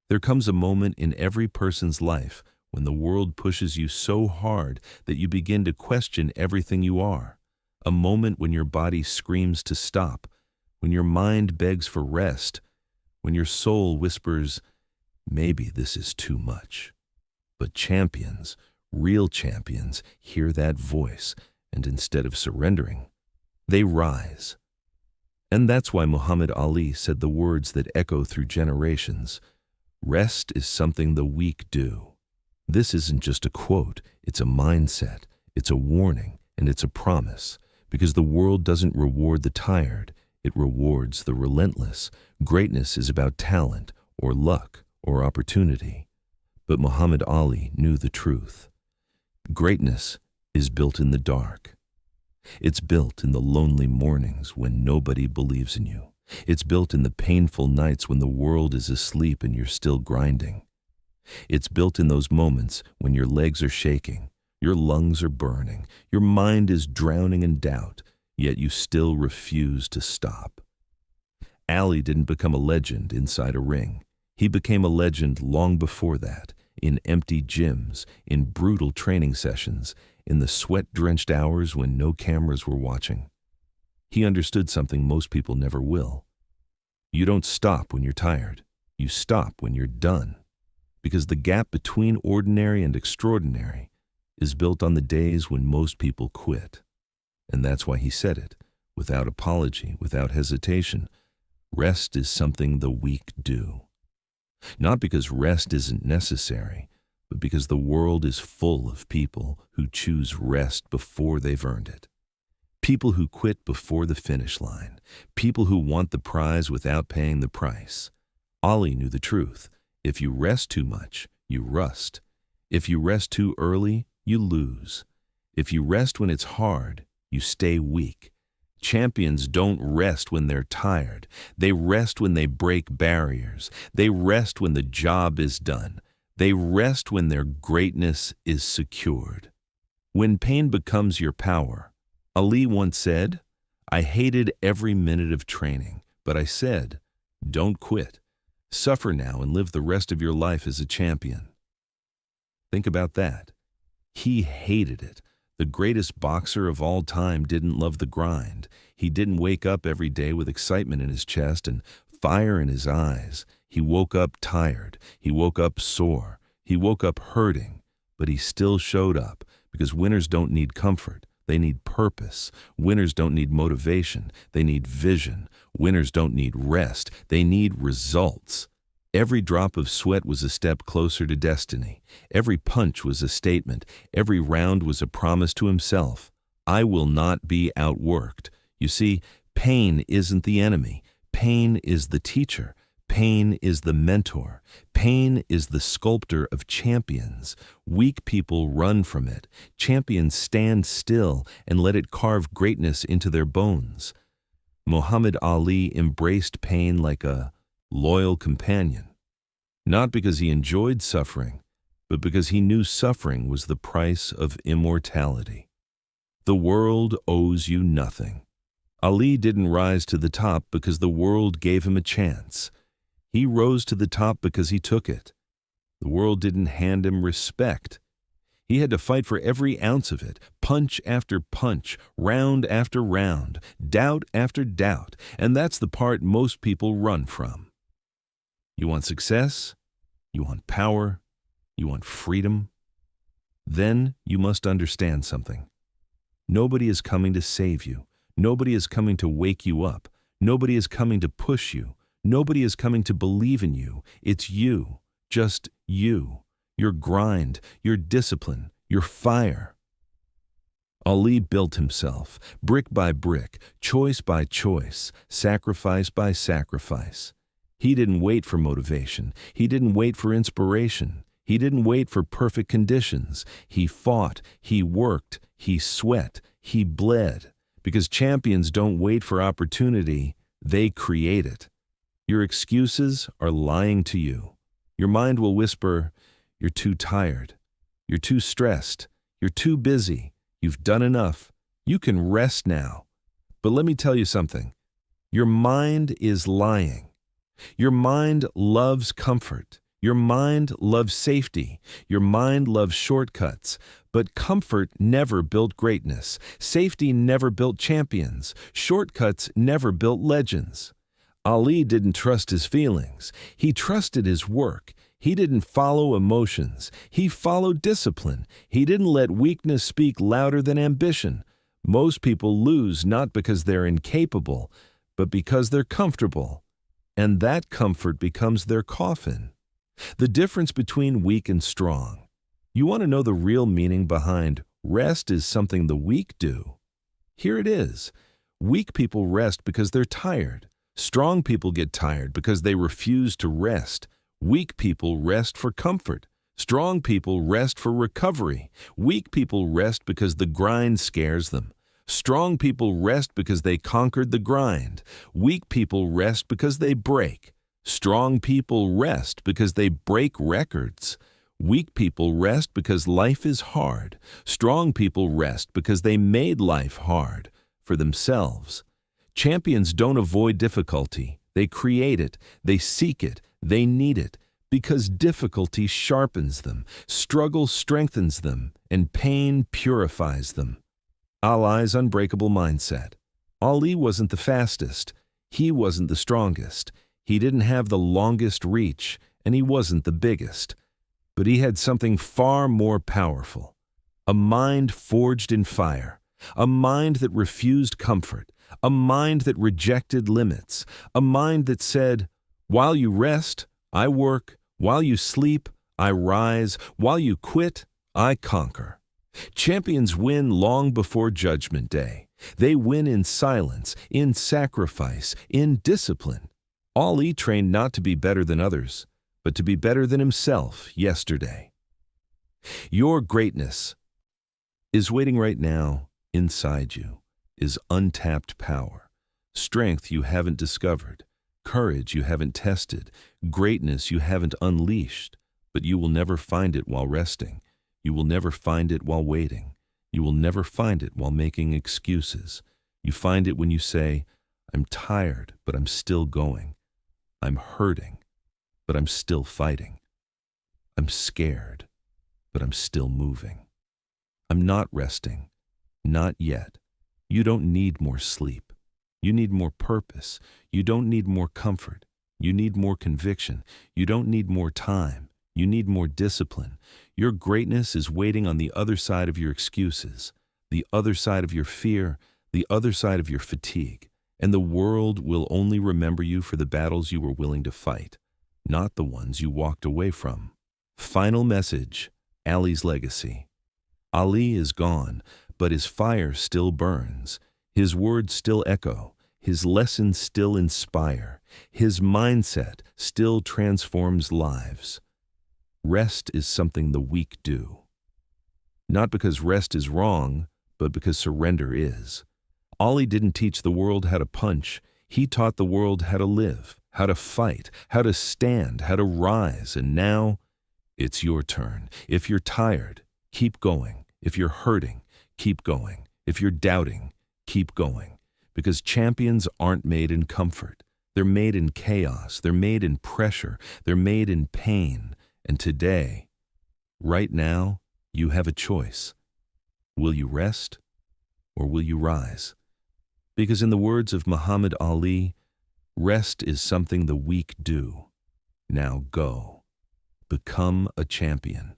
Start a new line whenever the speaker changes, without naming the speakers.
There comes a moment in every person's life when the world pushes you so hard that you begin to question everything you are. A moment when your body screams to stop, when your mind begs for rest, when your soul whispers, maybe this is too much. But champions, real champions, hear that voice, and instead of surrendering, they rise. And that's why Muhammad Ali said the words that echo through generations, "Rest is something the weak do." This isn't just a quote, it's a mindset, it's a warning, and it's a promise, because the world doesn't reward the tired, it rewards the relentless. Greatness is about talent, or luck, or opportunity. But Muhammad Ali knew the truth. Greatness is built in the dark. It's built in the lonely mornings when nobody believes in you. It's built in the painful nights when the world is asleep and you're still grinding. It's built in those moments when your legs are shaking, your lungs are burning, your mind is drowning in doubt, yet you still refuse to stop. Ali didn't become a legend inside a ring. He became a legend long before that, in empty gyms, in brutal training sessions, in the sweat-drenched hours when no cameras were watching. He understood something most people never will. You don't stop when you're tired. You stop when you're done. Because the gap between ordinary and extraordinary is built on the days when most people quit. And that's why he said it, without apology, without hesitation. Rest is something the weak do. Not because rest isn't necessary, but because the world is full of people who choose rest before they've earned it. People who quit before the finish line. People who want the prize without paying the price. Ali knew the truth. If you rest too much, you rust. If you rest too early, you lose. If you rest when it's hard, you stay weak. Champions don't rest when they're tired. They rest when they break barriers. They rest when the job is done. They rest when their greatness is secured. When pain becomes your power, Ali once said, "I hated every minute of training, but I said, don't quit. Suffer now and live the rest of your life as a champion." Think about that. He hated it. The greatest boxer of all time didn't love the grind. He didn't wake up every day with excitement in his chest and fire in his eyes. He woke up tired. He woke up sore. He woke up hurting. But he still showed up because winners don't need comfort. They need purpose. Winners don't need motivation. They need vision. Winners don't need rest. They need results. Every drop of sweat was a step closer to destiny. Every punch was a statement. Every round was a promise to himself. I will not be outworked. You see, pain isn't the enemy. Pain is the teacher. Pain is the mentor. Pain is the sculptor of champions. Weak people run from it. Champions stand still and let it carve greatness into their bones. Muhammad Ali embraced pain like a loyal companion, not because he enjoyed suffering, but because he knew suffering was the price of immortality. The world owes you nothing. Ali didn't rise to the top because the world gave him a chance. He rose to the top because he took it. The world didn't hand him respect. He had to fight for every ounce of it, punch after punch, round after round, doubt after doubt, and that's the part most people run from. You want success? You want power? You want freedom? Then you must understand something. Nobody is coming to save you. Nobody is coming to wake you up. Nobody is coming to push you. Nobody is coming to believe in you. It's you, just you, your grind, your discipline, your fire. Ali built himself, brick by brick, choice by choice, sacrifice by sacrifice. He didn't wait for motivation. He didn't wait for inspiration. He didn't wait for perfect conditions. He fought, he worked, he sweat, he bled. Because champions don't wait for opportunity, they create it. Your excuses are lying to you. Your mind will whisper, "You're too tired. You're too stressed. You're too busy. You've done enough. You can rest now." But let me tell you something. Your mind is lying. Your mind loves comfort. Your mind loves safety. Your mind loves shortcuts. But comfort never built greatness. Safety never built champions. Shortcuts never built legends. Ali didn't trust his feelings. He trusted his work. He didn't follow emotions. He followed discipline. He didn't let weakness speak louder than ambition. Most people lose not because they're incapable, but because they're comfortable. And that comfort becomes their coffin. The difference between weak and strong. You want to know the real meaning behind rest is something the weak do? Here it is. Weak people rest because they're tired. Strong people get tired because they refuse to rest. Weak people rest for comfort. Strong people rest for recovery. Weak people rest because the grind scares them. Strong people rest because they conquered the grind. Weak people rest because they break. Strong people rest because they break records. Weak people rest because life is hard. Strong people rest because they made life hard for themselves. Champions don't avoid difficulty. They create it. They seek it. They need it. Because difficulty sharpens them, struggle strengthens them, and pain purifies them. Ali's unbreakable mindset. Ali wasn't the fastest. He wasn't the strongest. He didn't have the longest reach, and he wasn't the biggest. But he had something far more powerful. A mind forged in fire. A mind that refused comfort. A mind that rejected limits. A mind that said, "While you rest, I work. While you sleep, I rise. While you quit, I conquer." Champions win long before Judgment Day. They win in silence, in sacrifice, in discipline. Ali trained not to be better than others, but to be better than himself yesterday. Your greatness is waiting right now inside you, is untapped power, strength you haven't discovered, courage you haven't tested, greatness you haven't unleashed, but you will never find it while resting. You will never find it while waiting. You will never find it while making excuses. You find it when you say, "I'm tired, but I'm still going. I'm hurting, but I'm still fighting. I'm scared, but I'm still moving. I'm not resting, not yet." You don't need more sleep. You need more purpose. You don't need more comfort. You need more conviction. You don't need more time. You need more discipline. Your greatness is waiting on the other side of your excuses, the other side of your fear, the other side of your fatigue. And the world will only remember you for the battles you were willing to fight, not the ones you walked away from. Final message, Ali's legacy. Ali is gone, but his fire still burns. His words still echo. His lessons still inspire. His mindset still transforms lives. Rest is something the weak do. Not because rest is wrong, but because surrender is. Ali didn't teach the world how to punch. He taught the world how to live, how to fight, how to stand, how to rise. And now, it's your turn. If you're tired, keep going. If you're hurting, keep going. If you're doubting, keep going. Because champions aren't made in comfort. They're made in chaos. They're made in pressure. They're made in pain. And today, right now, you have a choice. Will you rest or will you rise? Because in the words of Muhammad Ali, rest is something the weak do. Now go. Become a champion.